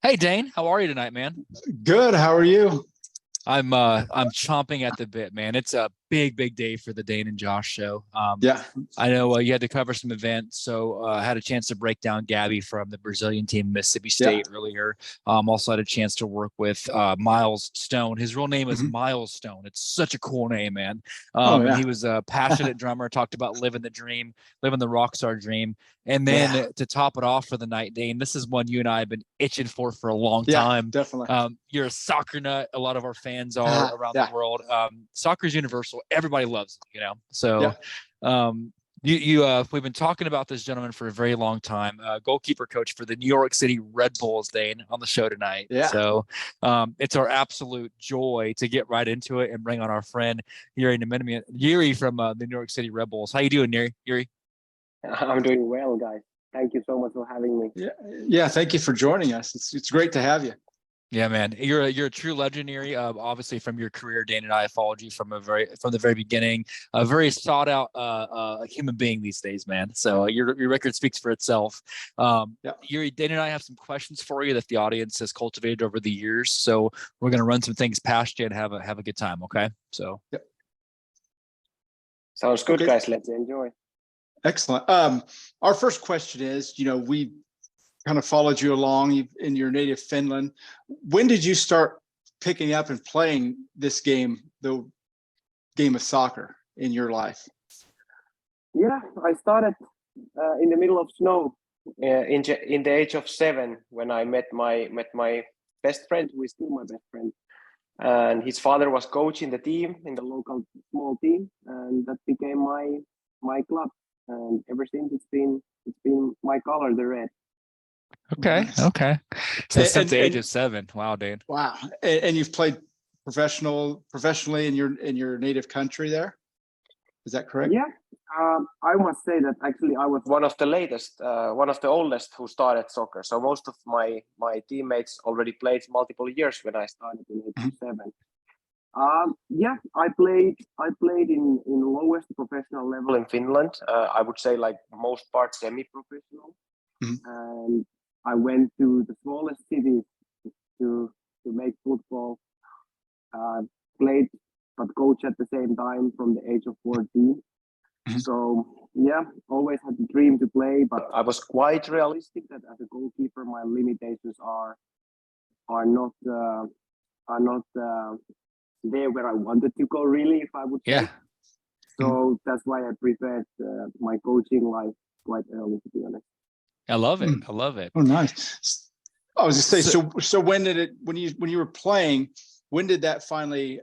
Hey Dane, how are you tonight, man? Good. How are you? I'm chomping at the bit, man. It's a big day for the Dane and Josh show. Yeah. I know you had to cover some events, so I had a chance to break down Gabby from the Brazilian team, Mississippi Yeah. State earlier. Also had a chance to work with Miles Stone. His real name is Mhm. Miles Stone. It's such a cool name, man. Oh And yeah. he was a passionate drummer. Talked about living the dream, living the rock star dream. And Yeah. then to top it off for the night, Dane, this is one you and I have been itching for a long Yeah. time. Definitely. You're a soccer nut. A lot of our fans are around the Yeah. world. Soccer's universal. Everybody loves it, you know. So, Yeah. um, we've been talking about this gentleman for a very long time. Goalkeeper coach for the New York City Red Bulls, Dane, on the show tonight. Yeah. So, it's our absolute joy to get right into it and bring on our friend Jyri from the New York City Red Bulls. How you doing, Jyri? I'm doing well, guys. Thank you so much for having me. Yeah. Yeah. Thank you for joining us. It's great to have you. Yeah, man, you're a true legendary. Obviously, from your career, Dane and I followed you from the very beginning. A very sought out human being these days, man. So your record speaks for itself. Yeah. Dane and I have some questions for you that the audience has cultivated over the years. So we're gonna run some things past you and have a good time. Okay. So. Yeah. Sounds good, okay, guys. Let's enjoy. Excellent. Our first question is, we kind of followed you along in your native Finland. When did you start picking up and playing this game, the game of soccer, in your life? Yeah, I started in the middle of snow in the age of 7 when I met my best friend, who is still my best friend. And his father was coaching the team in the local small team, and that became my club. And ever since it's been my color, the red. Okay. Nice. Okay. So since the age of 7. Wow, Dane. Wow. And you've played professionally in your native country there? Is that correct? Yeah. I must say that actually I was one of the oldest who started soccer. So most of my teammates already played multiple years when I started in '87. Yeah, I played in lowest professional level in Finland. I would say like most parts semi-professional. And I went to the smallest cities to make football. Played but coach at the same time from the age of 14. So yeah, always had the dream to play, but I was quite realistic that as a goalkeeper, my limitations are not there where I wanted to go, really, if I would say. Yeah. So that's why I prepared my coaching life quite early, to be honest. I love it. I love it. Oh, nice. I was just saying. So when you were playing, when did that finally,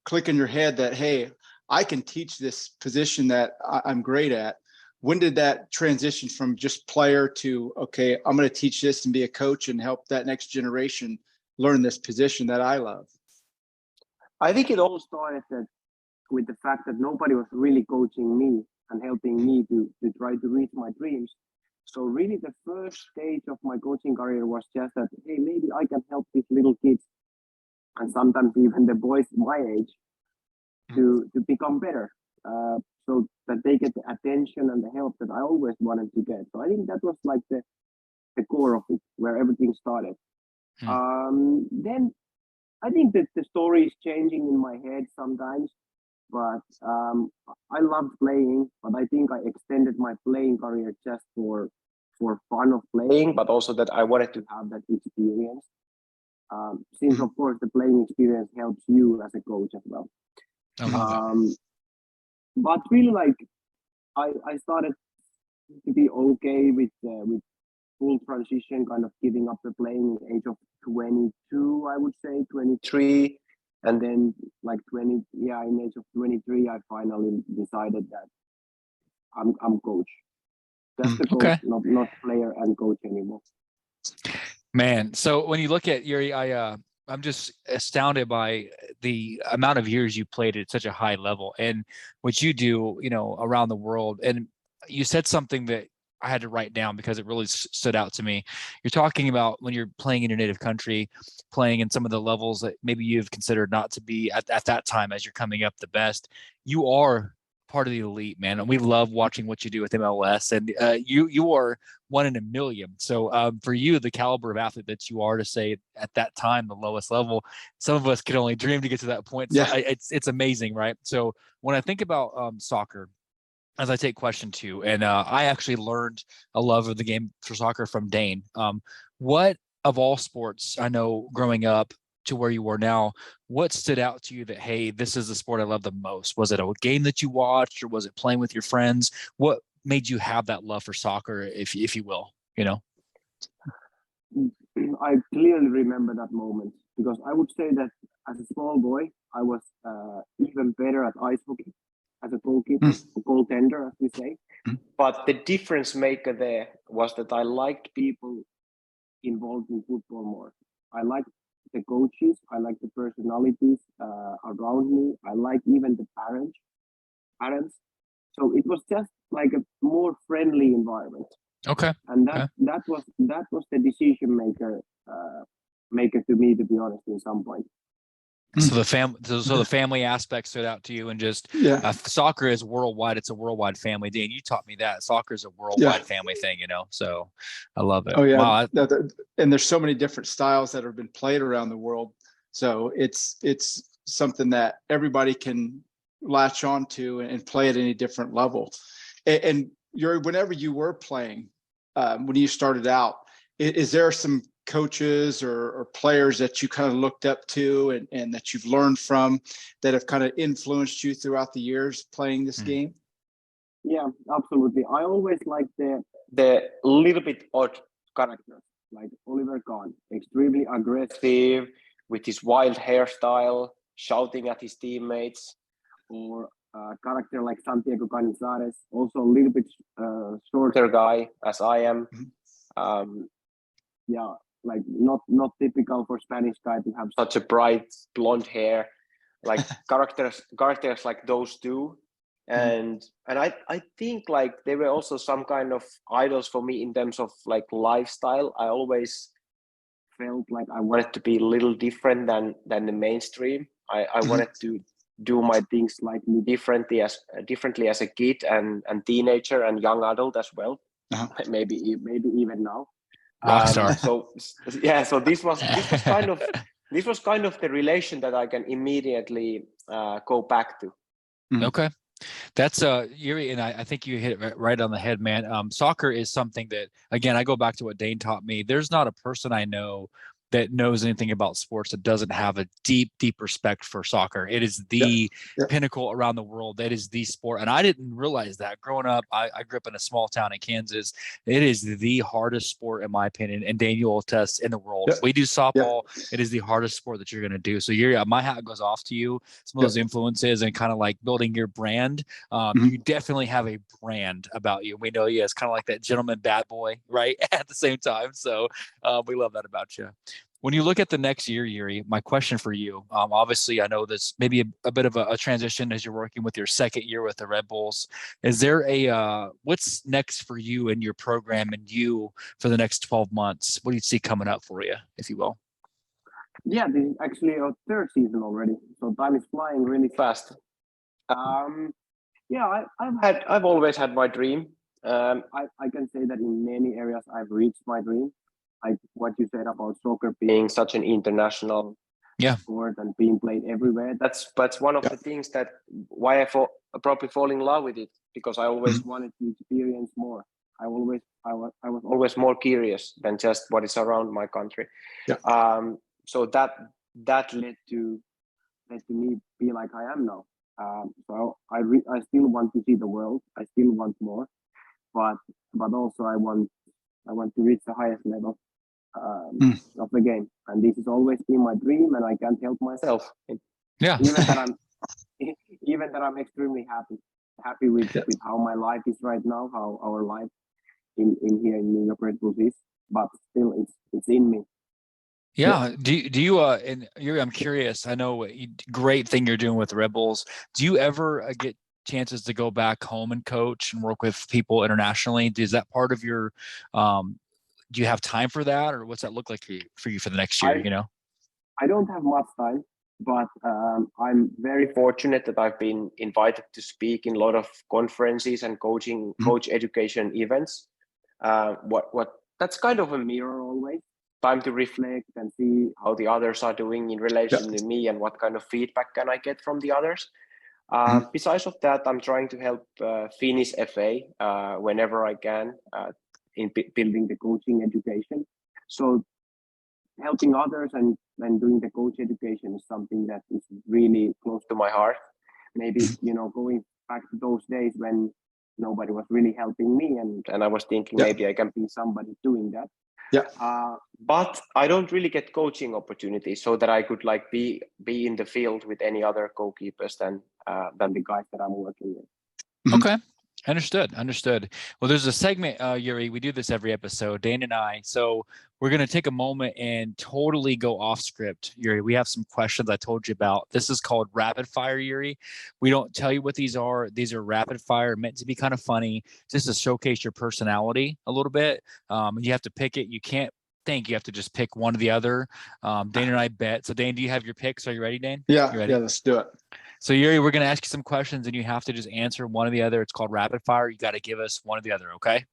click in your head that, hey, I can teach this position that I'm great at? When did that transition from just player to, okay, I'm going to teach this and be a coach and help that next generation learn this position that I love? I think it all started with the fact that nobody was really coaching me and helping me to try to reach my dreams. So really the first stage of my coaching career was just that, hey, maybe I can help these little kids and sometimes even the boys my age to become better, so that they get the attention and the help that I always wanted to get. So I think that was like the core of it, where everything started. Then I think that the story is changing in my head sometimes, but I loved playing, but I think I extended my playing career just for fun of playing, but also that I wanted to have that experience. Since of course the playing experience helps you as a coach as well. But really, like I started to be okay with full transition, kind of giving up the playing age of 22, I would say 23, and then like 20, yeah, in age of 23, I finally decided that I'm coach, just the coach, not player and coach anymore. Man, so when you look at Jyri, I'm just astounded by the amount of years you played at such a high level and what you do, around the world. And you said something that I had to write down because it really stood out to me. You're talking about when you're playing in your native country, playing in some of the levels that maybe you've considered not to be at that time as you're coming up the best. You are part of the elite, man. And we love watching what you do with MLS. And you are one in a million. So for you, the caliber of athlete that you are, to say at that time the lowest level, some of us could only dream to get to that point. So it's amazing, right? So when I think about soccer, as I take question 2, and I actually learned a love of the game for soccer from Dane. What of all sports, I know growing up to where you are now, what stood out to you that, hey, this is the sport I love the most? Was it a game that you watched, or was it playing with your friends? What made you have that love for soccer, if you will, you know? I clearly remember that moment, because I would say that as a small boy, I was even better at ice hockey as a goalkeeper, a goaltender, as we say. But the difference maker there was that I liked people involved in football more. I liked the coaches, I liked the personalities around me, I liked even the parents. So it was just like a more friendly environment. Okay. And that was the decision maker to me, to be honest, in some point. So the family aspect stood out to you, and just soccer is worldwide. It's a worldwide family. Dan, you taught me that soccer is a worldwide family thing, you know? So I love it. Oh yeah. Wow. And there's so many different styles that have been played around the world. So it's something that everybody can latch on to and play at any different level. And whenever you were playing, when you started out, is there some coaches or players that you kind of looked up to and that you've learned from that have kind of influenced you throughout the years playing this game? Yeah, absolutely. I always liked the little bit odd characters, like Oliver Kahn, extremely aggressive with his wild hairstyle, shouting at his teammates, or a character like Santiago Canizares, also a little bit shorter guy as I am. Like not typical for Spanish guy to have such a bright blonde hair, like characters like those two. And I think like they were also some kind of idols for me in terms of like lifestyle. I always felt like I wanted to be a little different than the mainstream. I wanted to do my things slightly differently as a kid and teenager and young adult as well. Maybe even now. Rockstar. So this was kind of the relation that I can immediately go back to. Okay. That's Jyri, and I think you hit it right on the head, man. Soccer is something that, again, I go back to what Dane taught me. There's not a person I know that knows anything about sports that doesn't have a deep respect for soccer. It is the pinnacle around the world. That is the sport. And I didn't realize that growing up. I grew up in a small town in Kansas. It is the hardest sport, in my opinion, and Daniel will attest, in the world. We do softball. It is the hardest sport that you're going to do. So my hat goes off to you. Some of those influences and kind of like building your brand. You definitely have a brand about you. We know you as kind of like that gentleman bad boy, right? At the same time. So we love that about you. When you look at the next year, Jyri, my question for you, obviously I know this may be a bit of a transition as you're working with your second year with the Red Bulls. Is there what's next for you and your program and you for the next 12 months? What do you see coming up for you, if you will? Yeah, this is actually our third season already. So time is flying really fast. I've always had my dream. I can say that in many areas I've reached my dream. Like what you said about soccer being such an international sport and being played everywhere. That's one of the things that why I probably fall in love with it, because I always wanted to experience more. I was always more curious than just what is around my country. So that led to me be like I am now. So I still want to see the world. I still want more, but also I want to reach the highest level of the game, and this has always been my dream, and I can't help myself. Even that I'm extremely happy with how my life is right now, how our life in here in New York Red Bulls is, but still it's in me. Do you and Jyri, I'm curious, I know great thing you're doing with the Red Bulls. Do you ever get chances to go back home and coach and work with people internationally? Is that part of your do you have time for that, or what's that look like for you for the next year? I don't have much time. But I'm very fortunate that I've been invited to speak in a lot of conferences and coach education events. What that's kind of a mirror always. Time to reflect and see how the others are doing in relation to me and what kind of feedback can I get from the others. Besides of that, I'm trying to help Finnish FA whenever I can in building the coaching education. So helping others and doing the coach education is something that is really close to my heart. Maybe, going back to those days when nobody was really helping me and I was thinking maybe I can be somebody doing that. But I don't really get coaching opportunities so that I could like be in the field with any other goalkeepers than the guys that I'm working with. Okay. Understood. Well, there's a segment, Jyri, we do this every episode, Dane and I. So we're going to take a moment and totally go off script, Jyri. We have some questions I told you about. This is called rapid fire, Jyri. We don't tell you what these are. These are rapid fire, meant to be kind of funny, just to showcase your personality a little bit. You have to pick it. You can't think. You have to just pick one or the other. Dane and I bet. So Dane, do you have your picks? Are you ready, Dane? Yeah. You ready? Yeah. Let's do it. So Jyri, we're going to ask you some questions and you have to just answer one or the other. It's called rapid fire. You got to give us one or the other. Okay.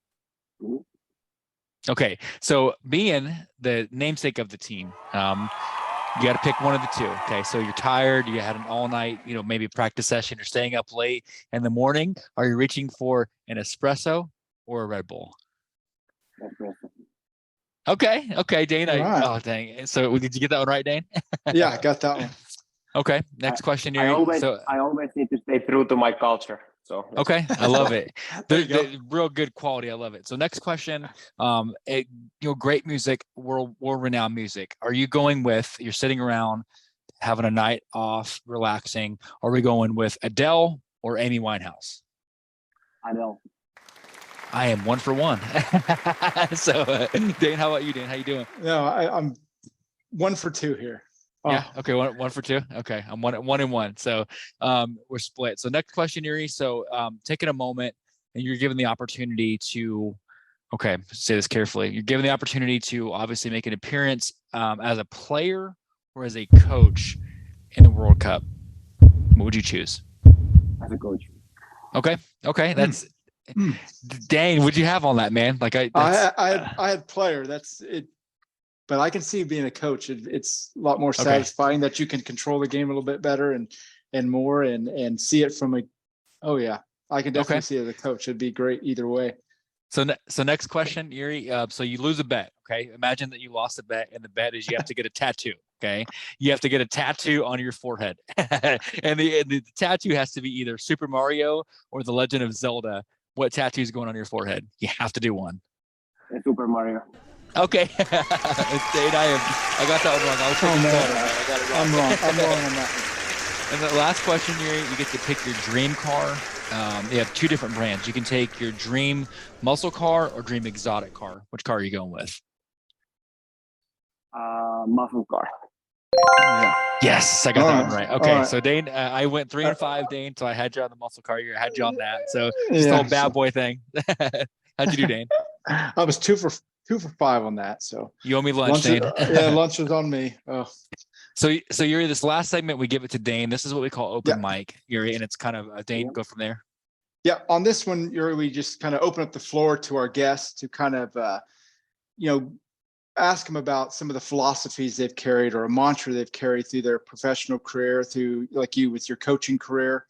Okay. So being the namesake of the team, you got to pick one of the two. Okay. So you're tired. You had an all night, maybe practice session. You're staying up late in the morning. Are you reaching for an espresso or a Red Bull? Okay. Dane. Right. Oh, dang. So did you get that one right, Dane? Yeah, I got that one. Okay. Next question, Jyri. I always need to stay true to my culture. So okay, I love it. The real good quality. I love it. So next question, great music, world-renowned music. Are you going with, you're sitting around having a night off, relaxing? Are we going with Adele or Amy Winehouse? Adele. I am 1 for 1. So Dane, how about you, Dane? How you doing? No, I'm 1 for 2 here. Yeah. Okay. One for 2. Okay. I'm 1 and 1. So we're split. So next question, Jyri. So taking a moment and you're given the opportunity to, say this carefully. You're given the opportunity to obviously make an appearance as a player or as a coach in the World Cup. What would you choose? As a coach. Okay. That's Dane. What'd you have on that, man? Like I had player. That's it. But I can see being a coach. It's a lot more satisfying that you can control the game a little bit better and more and see it from I can definitely see it as a coach. It'd be great either way. So next question, Jyri. So you lose a bet. Okay. Imagine that you lost a bet and the bet is you have to get a tattoo. Okay. You have to get a tattoo on your forehead. and the tattoo has to be either Super Mario or The Legend of Zelda. What tattoo is going on your forehead? You have to do one. Super Mario. Okay. Dane, I got that one wrong. I got it wrong. I'm wrong on that one. And the last question, Jyri, you get to pick your dream car. You have 2 different brands. You can take your dream muscle car or dream exotic car. Which car are you going with? Muscle car. Yeah. Yes, I got that one right. Okay, so Dane, I went 3 and 5, Dane. So I had you on the muscle car. I had you on that. So just a whole bad boy thing. How'd you do, Dane? I was 2 for 5 on that. So you owe me lunch, Dane. Lunch was on me. Oh. So Jyri, this last segment we give it to Dane. This is what we call open mic, Jyri, and it's kind of Dane. Go from there. Yeah, on this one, Jyri, we just kind of open up the floor to our guests to kind of ask them about some of the philosophies they've carried or a mantra they've carried through their professional career, through like you with your coaching career.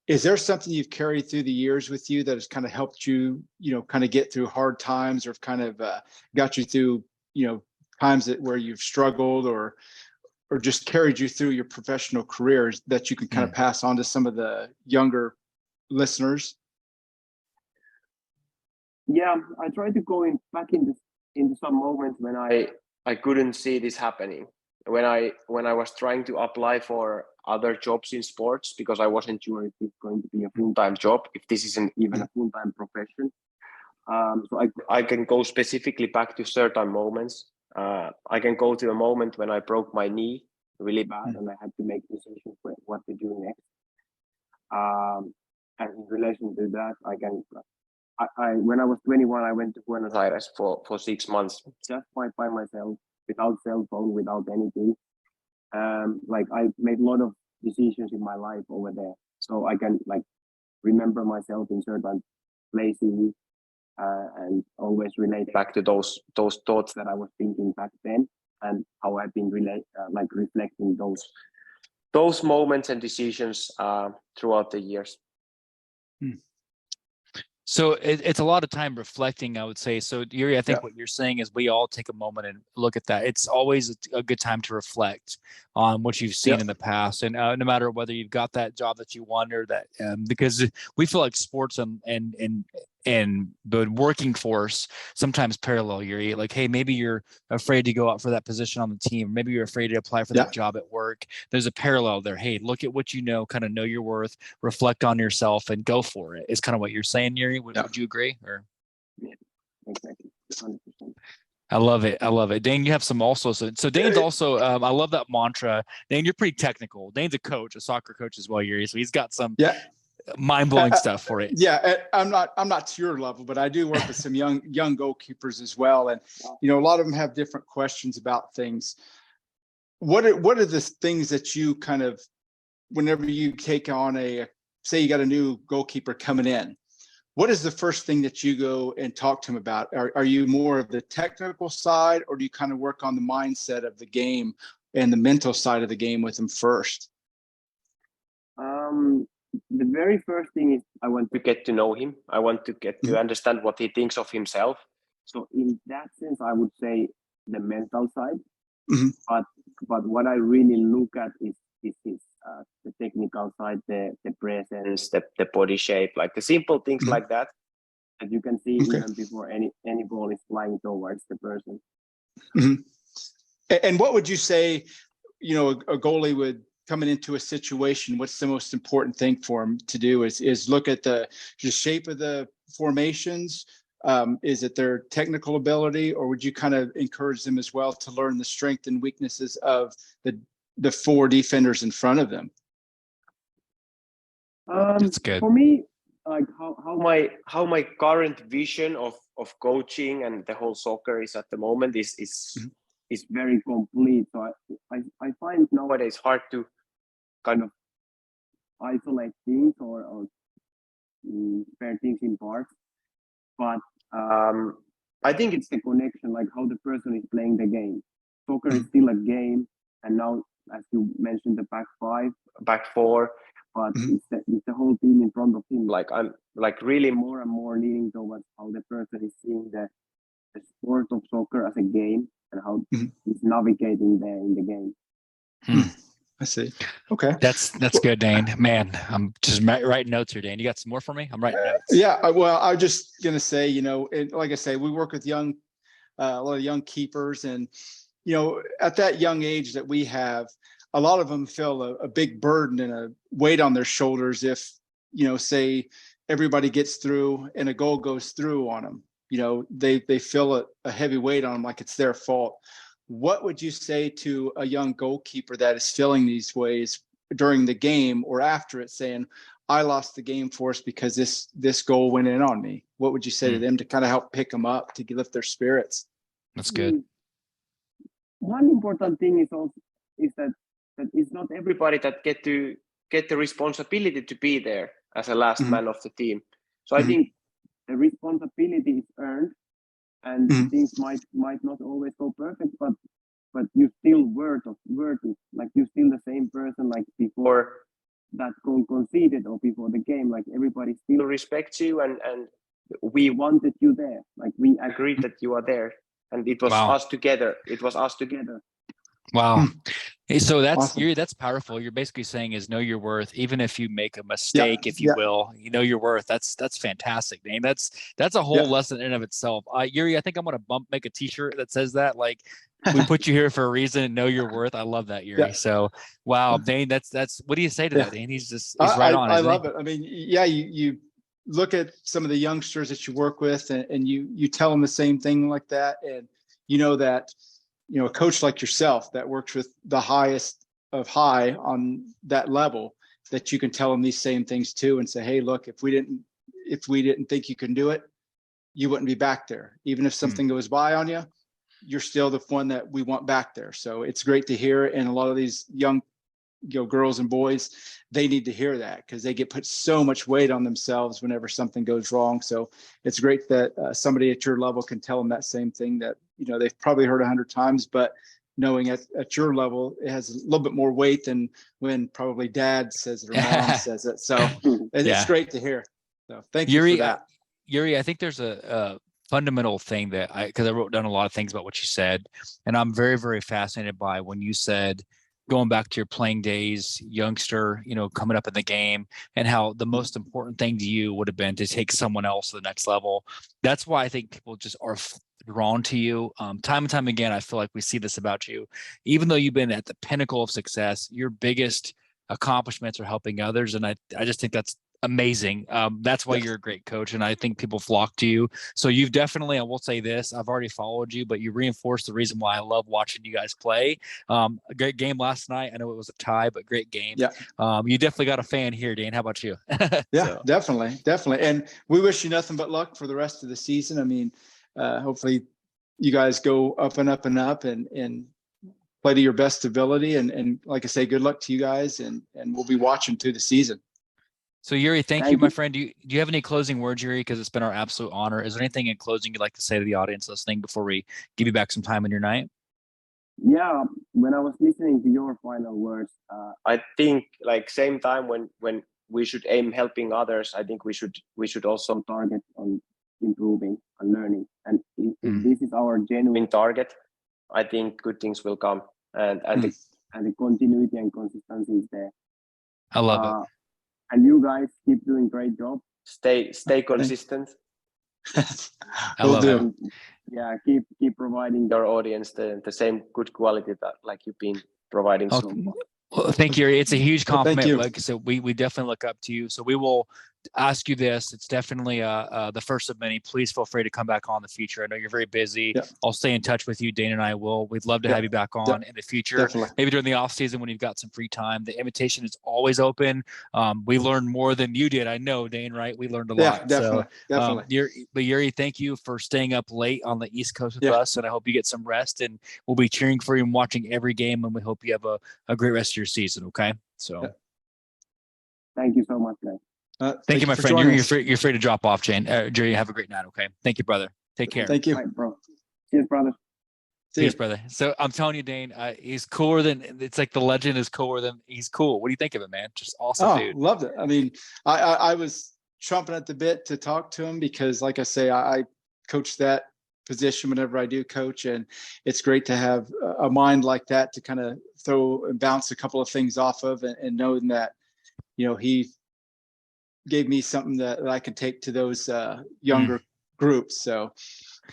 Is there something you've carried through the years with you that has kind of helped you, kind of get through hard times or kind of got you through, times where you've struggled or just carried you through your professional careers that you can kind of pass on to some of the younger listeners? Yeah, I try to go back into some moments when I couldn't see this happening. When I was trying to apply for other jobs in sports because I wasn't sure if it's going to be a full-time job, if this isn't even a full-time profession. So I can go specifically back to certain moments. I can go to a moment when I broke my knee really bad and I had to make decisions what to do next. And in relation to that, when I was 21, I went to Buenos Aires for 6 months just by myself, without cell phone, without anything. Like I made a lot of decisions in my life over there, so I can like remember myself in certain places and always relate back to those thoughts that I was thinking back then, and how I've been like reflecting those moments and decisions throughout the years. So it's a lot of time reflecting, I would say. So Jyri, I think what you're saying is we all take a moment and look at that. It's always a good time to reflect on what you've seen in the past, and no matter whether you've got that job that you want or that, because we feel like sports and the working force sometimes parallel, Jyri. Like, hey, maybe you're afraid to go out for that position on the team. Maybe you're afraid to apply for that job at work. There's a parallel there. Hey, look at what you know, kind of know your worth, reflect on yourself, and go for it. Is kind of what you're saying, Jyri. Would you agree? Or yeah, exactly, 100%. I love it. I love it. Dane, you have some also. So Dane's also, I love that mantra. Dane, you're pretty technical. Dane's a coach, a soccer coach as well, Jyri. So he's got some mind-blowing stuff for it. I'm not to your level, but I do work with some young goalkeepers as well. And, you know, a lot of them have different questions about things. What are the things that you kind of, whenever you take on say you got a new goalkeeper coming in, what is the first thing that you go and talk to him about? Are you more of the technical side, or do you kind of work on the mindset of the game and the mental side of the game with him first? The very first thing is I want To get to know him, I want to get to understand what he thinks of himself. So in that sense, I would say the mental side. Mm-hmm. But what I really look at is the technical side, the presence, The body shape, like the simple things like that. that you can see even before any ball is flying towards the person. Mm-hmm. And what would you say, you know, a goalie would, coming into a situation, what's the most important thing for him to do is look at the shape of the formations? Is it their technical ability, or would you kind of encourage them as well to learn the strength and weaknesses of the four defenders in front of them? That's good. For me, like how my current vision of coaching and the whole soccer is at the moment is very complete. So I find nowadays hard to kind of isolate things or pair things in parts. But I think it's the connection, like how the person is playing the game. Soccer is still a game, and now, as you mentioned, the back five, back four, but it's the whole team in front of him. Like I'm like really more and more leaning towards how the person is seeing the sport of soccer as a game and how he's navigating there in the game. I see. Okay. That's good, Dane. Man, I'm just writing notes here, Dane. You got some more for me? I'm writing notes. Yeah. Well, I was just going to say, you know, like I say, we work with a lot of young keepers, and, you know, at that young age that we have, a lot of them feel a big burden and a weight on their shoulders if, you know, say everybody gets through and a goal goes through on them. You know, they feel a heavy weight on them, like it's their fault. What would you say to a young goalkeeper that is feeling these ways during the game or after it, saying, I lost the game for us because this goal went in on me? What would you say to them to kind of help pick them up, to lift their spirits? That's good. One important thing is that it's not everybody that get the responsibility to be there as a last man of the team. So I think the responsibility is earned, and things might not always go perfect, but you still worth it. Like you're still the same person like before that goal conceded or before the game. Like everybody still respects you, and we wanted you there. Like we agreed that you are there, and it was us together. It was us together. Wow. Hey, so that's Awesome. That's powerful. You're basically saying is know your worth, even if you make a mistake, if you will, you know your worth. That's fantastic, Dane. That's a whole lesson in and of itself. Jyri, I think I'm gonna make a t-shirt that says that, like, we put you here for a reason and know your worth. I love that, Jyri. So wow, Dane, that's what do you say to that, Dane? He's right on. I love it. I mean, you look at some of the youngsters that you work with, and you tell them the same thing like that, and you know that, you know, a coach like yourself that works with the highest of high on that level, that you can tell them these same things too, and say, hey, look, if we didn't think you can do it, you wouldn't be back there. Even if something goes by on you, you're still the one that we want back there. So it's great to hear. And a lot of these young, girls and boys, they need to hear that because they get put so much weight on themselves whenever something goes wrong. So it's great that somebody at your level can tell them that same thing that, they've probably heard 100 times, but knowing at your level, it has a little bit more weight than when probably dad says it or mom says it. So it's great to hear. So thank you for that. Jyri, I think there's a fundamental thing because I wrote down a lot of things about what you said, and I'm very, very fascinated by when you said, going back to your playing days, youngster, coming up in the game, and how the most important thing to you would have been to take someone else to the next level. That's why I think people just are drawn to you. Time and time again, I feel like we see this about you. Even though you've been at the pinnacle of success, your biggest accomplishments are helping others. And I just think that's amazing. That's why you're a great coach. And I think people flock to you. So you've definitely, I will say this, I've already followed you, but you reinforced the reason why I love watching you guys play. A great game last night. I know it was a tie, but great game. Yeah. You definitely got a fan here, Dane. How about you? Yeah, definitely. And we wish you nothing but luck for the rest of the season. I mean, hopefully you guys go up and up and up and play to your best ability. And like I say, good luck to you guys. And we'll be watching through the season. So Jyri, thank you, my friend. Do you have any closing words, Jyri? Because it's been our absolute honor. Is there anything in closing you'd like to say to the audience listening before we give you back some time in your night? Yeah, when I was listening to your final words, I think like same time when we should aim helping others, I think we should also target on improving and learning. And if this is our genuine target, I think good things will come. And the continuity and consistency is there. I love it. And you guys keep doing great job. Stay consistent. I love it. Yeah, keep providing your audience the same good quality that like you've been providing. Well, thank you. It's a huge compliment. Thank you. Like, so we definitely look up to you. So we will ask you this. It's definitely the first of many. Please feel free to come back on in the future. I know you're very busy. Yeah. I'll stay in touch with you. Dane and I will. We'd love to have you back on in the future. Definitely. Maybe during the off season when you've got some free time. The invitation is always open. We learned more than you did. I know, Dane, right? We learned a lot. Definitely. Jyri, thank you for staying up late on the East Coast with us. And I hope you get some rest, and we'll be cheering for you and watching every game. And we hope you have a great rest of your season. Okay. So thank you so much, guys. Thank you, my friend. You're free to drop off, Jane. Jyri, have a great night. Okay. Thank you, brother. Take care. Thank you. Right, bro. Cheers, brother. Cheers, brother. So I'm telling you, Dane, he's cooler than, it's like the legend is cooler than he's cool. What do you think of it, man? Just awesome, dude. Loved it. I mean, I was chomping at the bit to talk to him because, like I say, I coach that position whenever I do coach, and it's great to have a mind like that to kind of throw and bounce a couple of things off of, and knowing that, he gave me something that I could take to those younger groups. So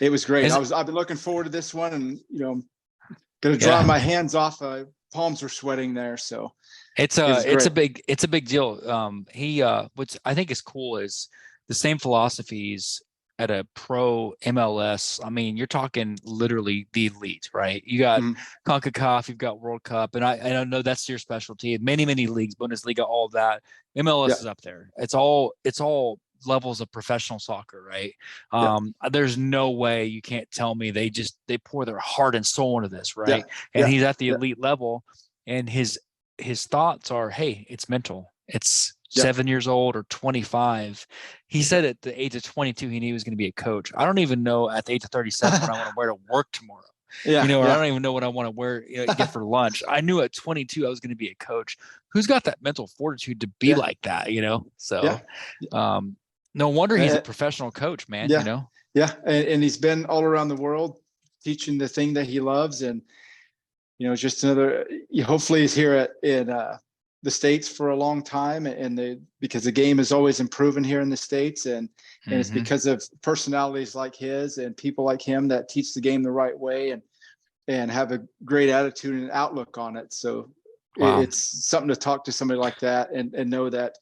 it was great. I've been looking forward to this one, and going to dry my hands off. Palms are sweating there. So it's a big deal. What's I think is cool is the same philosophies at a pro MLS. I mean, you're talking literally the elite, right? You got CONCACAF, you've got World Cup, and I know that's your specialty. Many leagues, Bundesliga, all of that. MLS is up there. It's all levels of professional soccer, right? There's no way you can't tell me they pour their heart and soul into this, right? And he's at the elite level, and his thoughts are, hey, it's mental. It's 7 years old or 25. He said at the age of 22, he knew he was going to be a coach. I don't even know at the age of 37 what I want to wear to work tomorrow. I don't even know what I want to wear, get for lunch. I knew at 22 I was going to be a coach. Who's got that mental fortitude to be like that, So no wonder he's a professional coach, man, And he's been all around the world teaching the thing that he loves. And, just another, hopefully he's here in the States for a long time, because the game is always improving here in the States, and it's because of personalities like his and people like him that teach the game the right way and have a great attitude and outlook on it. So it's something to talk to somebody like that and know that,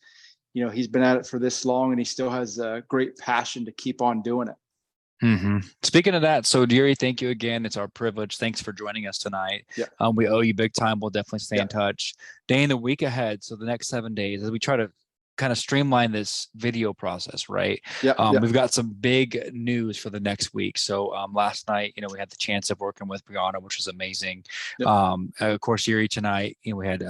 he's been at it for this long, and he still has a great passion to keep on doing it. Speaking of that, so Jyri, thank you again. It's our privilege. Thanks for joining us tonight. We owe you big time. We'll definitely stay in touch. Dane, the week ahead, so the next 7 days, as we try to kind of streamline this video process, right? Yeah. We've got some big news for the next week. So last night, we had the chance of working with Brianna, which was amazing. Yep. Of course, Jyri tonight, we had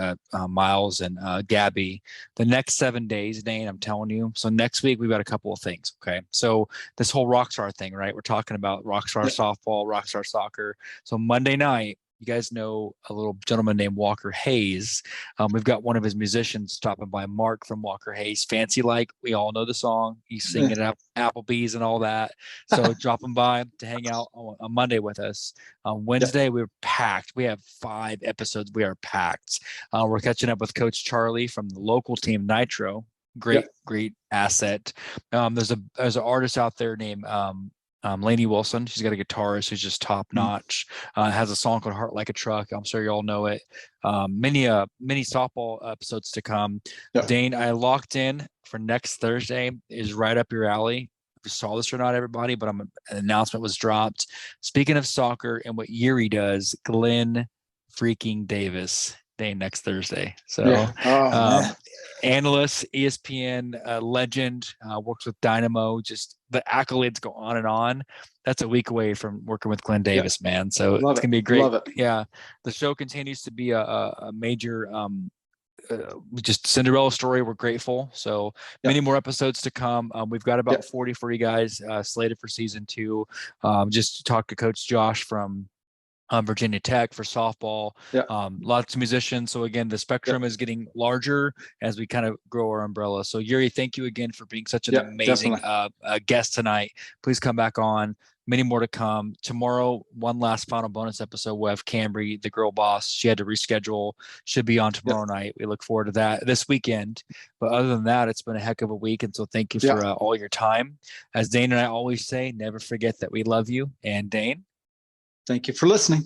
Miles and Gabby. The next 7 days, Dane, I'm telling you. So next week, we've got a couple of things, okay? So this whole Rockstar thing, right? We're talking about Rockstar softball, Rockstar soccer. So Monday night, you guys know a little gentleman named Walker Hayes. We've got one of his musicians stopping by, Mark from Walker Hayes. Fancy Like, we all know the song. He's singing it at Applebee's and all that. So dropping by to hang out on Monday with us. On Wednesday, we're packed. We have 5 episodes. We are packed. We're catching up with Coach Charlie from the local team, Nitro. Great asset. There's an artist out there named Lainey Wilson. She's got a guitarist who's just top notch. Has a song called Heart Like a Truck. I'm sure you all know it. Many softball episodes to come. Dane, I locked in for next Thursday, is right up your alley. If you saw this or not, everybody, but an announcement was dropped. Speaking of soccer and what Jyri does, Glenn freaking Davis, Dane, next Thursday. So analyst, ESPN legend, works with Dynamo, just the accolades go on and on. That's a week away from working with Glenn Davis, man. So it's going to be great. Yeah. The show continues to be a major, just Cinderella story. We're grateful. So many more episodes to come. We've got about 40 for you guys slated for season 2. Just talk to Coach Josh from Virginia Tech for softball. Lots of musicians. So again, the spectrum is getting larger as we kind of grow our umbrella. So Jyri, thank you again for being such an amazing guest tonight. Please come back on. Many more to come. Tomorrow, one last final bonus episode. We'll have Cambry, the girl boss. She had to reschedule. Should be on tomorrow night. We look forward to that this weekend. But other than that, it's been a heck of a week. And so thank you for all your time. As Dane and I always say, never forget that we love you. And Dane, thank you for listening.